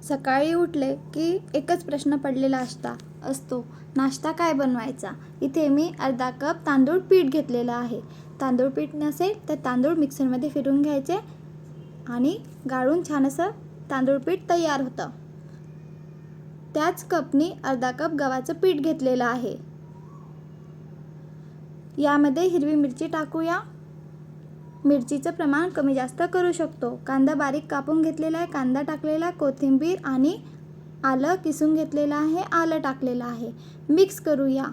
सकाळी उठले की एकच प्रश्न पडलेला असतो, नाश्ता काय बनवायचा. इथे मी अर्धा कप तांदूळ पीठ घेतलेलं आहे. तांदूळ पीठ नसेल तर तांदूळ मिक्सरमध्ये फिरवून घ्यायचे आणि गाळून छान असं तांदूळ पीठ तयार होतं. त्याच कपनी अर्धा कप गव्हाचं पीठ घेतलेलं आहे. यामध्ये हिरवी मिरची टाकूया. मिरचीचं प्रमाण कमी जास्त करू शकतो. कांदा बारीक कापून घेतलेला आहे, कांदा टाकलेला, कोथिंबीर आणि आलं किसून घेतलेलं आहे, आलं टाकलेलं आहे. मिक्स करूया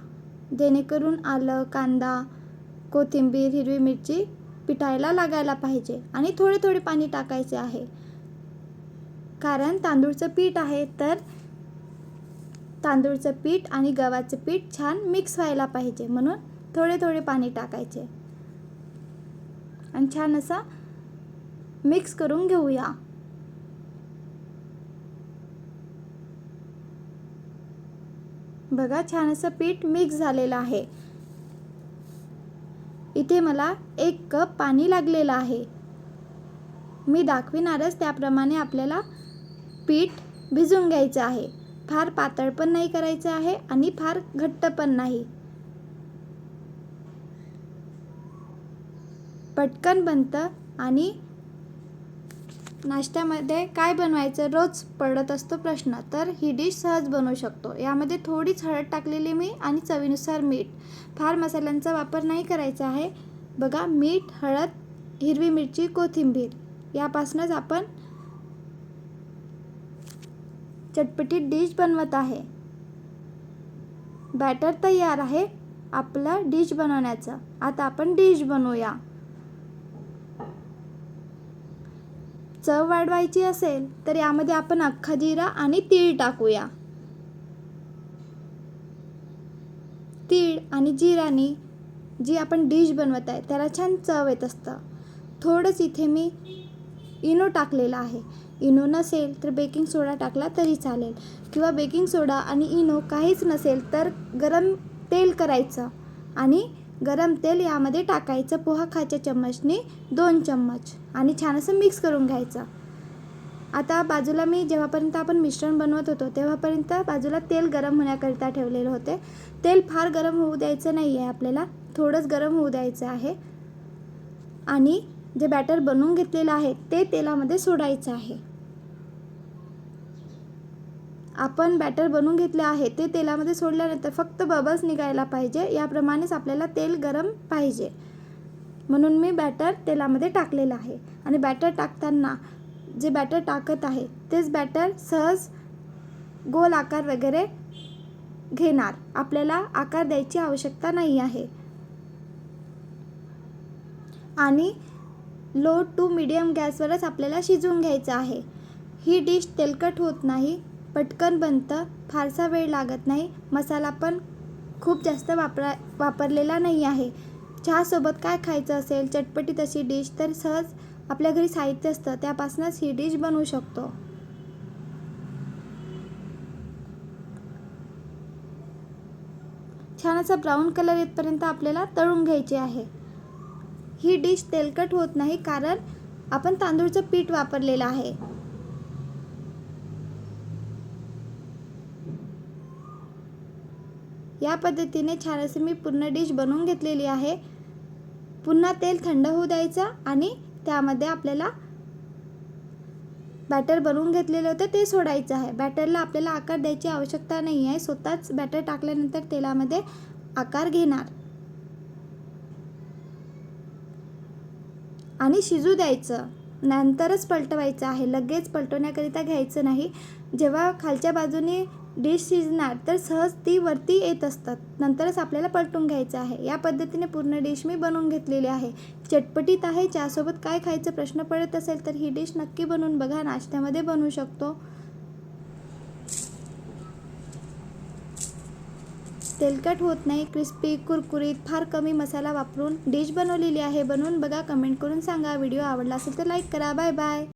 जेणेकरून आलं, कांदा, कोथिंबीर, हिरवी मिरची पिठायला लागायला पाहिजे. आणि थोडे थोडे पाणी टाकायचे आहे, कारण तांदूळचं पीठ आहे तर तांदूळचं पीठ आणि गव्हाचं पीठ छान मिक्स व्हायला पाहिजे, म्हणून थोडे थोडे पाणी टाकायचे आणि छान असा मिक्स करून घेऊया. बघा, छान असं पीठ मिक्स झालेलं आहे. इथे मला 1 कप पाणी लागलेलं आहे. मी दाखविणारच त्याप्रमाणे आपल्याला पीठ भिजवून घ्यायचं आहे. फार पातळ पण नाही करायचं आहे आणि फार घट्ट पण नाही. पटकन बनतं आणि नाश्त्यामध्ये काय बनवायचं रोज पडत असतो प्रश्न, तर ही डिश सहज बनवू शकतो. यामध्ये थोडीच हळद टाकलेली मी आणि चवीनुसार मीठ. फार मसाल्यांचा वापर नाही करायचा आहे. बघा, मीठ, हळद, हिरवी मिरची, कोथिंबीर यापासूनच आपण चटपटीत डिश बनवत आहे. बॅटर तयार आहे आपलं डिश बनवण्याचं. आता आपण डिश बनवूया. चव वाढवायची असेल तर यामध्ये आपण अख्खा जिरा आणि तीळ टाकूया. तीळ आणि जिरानी जी आपण डिश बनवत आहे त्याला छान चव येत असतं. थोडंच इथे मी इनो टाकलेला आहे. इनो नसेल तर बेकिंग सोडा टाकला तरी चालेल, किंवा बेकिंग सोडा आणि इनो काहीच नसेल तर गरम तेल करायचं आणि गरम तेल यामध्ये टाकायचं. पोहा खायच्या चम्मचने 2 चम्मच आणि छान असं मिक्स करून घ्यायचं. आता बाजूला मी जेव्हापर्यंत आपण मिश्रण बनवत होतो तेव्हापर्यंत बाजूला तेल गरम होण्याकरिता ठेवलेले होते. तेल फार गरम होऊ द्यायचं नाही आहे आपल्याला, थोडंच गरम होऊ द्यायचं आहे आणि जे बॅटर बनवून घेतलेलं आहे ते तेलामध्ये सोडायचं आहे. आपण बॅटर बनवून घेतले आहे ते तेलामध्ये सोडल्यानंतर फक्त बबल्स निघायला पाहिजे. याप्रमाणेच आपल्याला तेल गरम पाहिजे, म्हणून मी बॅटर तेलामध्ये टाकलेलं आहे. आणि बॅटर टाकताना जे बॅटर टाकत आहे तेच बॅटर सहज गोल आकार वगैरे घेणार. आपल्याला आकार द्यायची आवश्यकता नाही आहे. आणि लो टू मीडियम गॅसवरच आपल्याला शिजवून घ्यायचं आहे. ही डिश तेलकट होत नाही, पटकन बनतं, फारसा वेळ लागत नाही. मसाला पण खूप जास्त वापरलेला नाही आहे. चहासोबत काय खायचं असेल चटपटीत अशी डिश तर सहज आपल्या घरी साहित्य असतं त्यापासूनच ही डिश बनवू शकतो. छान असा ब्राऊन कलर येतपर्यंत आपल्याला तळून घ्यायचे आहे. ही डिश तेलकट होत नाही कारण आपण तांदूळचं पीठ वापरलेलं आहे. या पद्धतीने छान असे मी पूर्ण डिश बनवून घेतलेली आहे. पुन्हा तेल थंड होऊ द्यायचं आणि त्यामध्ये आपल्याला बॅटर बनवून घेतलेलं होतं ते सोडायचं आहे. बॅटरला आपल्याला आकार द्यायची आवश्यकता नाही आहे, स्वतःच बॅटर टाकल्यानंतर तेलामध्ये आकार घेणार आणि शिजू द्यायचं. नंतरच पलटवायचं आहे, लगेच पलटवण्याकरिता घ्यायचं नाही. जेव्हा खालच्या बाजूने डिश शिजणार तर सहज ती वरती येत असतात, नंतरच आपल्याला पलटून घ्यायचं आहे. या पद्धतीने पूर्ण डिश मी बनवून घेतलेली आहे. चटपटीत आहे. चहासोबत काय खायचं प्रश्न पडत असेल तर ही डिश नक्की बनवून बघा. नाश्त्यामध्ये बनवू शकतो. तेलकट होत नाही, क्रिस्पी, कुरकुरीत, फार कमी मसाला वापरून डिश बनवलेली आहे. बनवून बघा, कमेंट करून सांगा. व्हिडिओ आवडला असेल तर लाईक करा. Bye bye.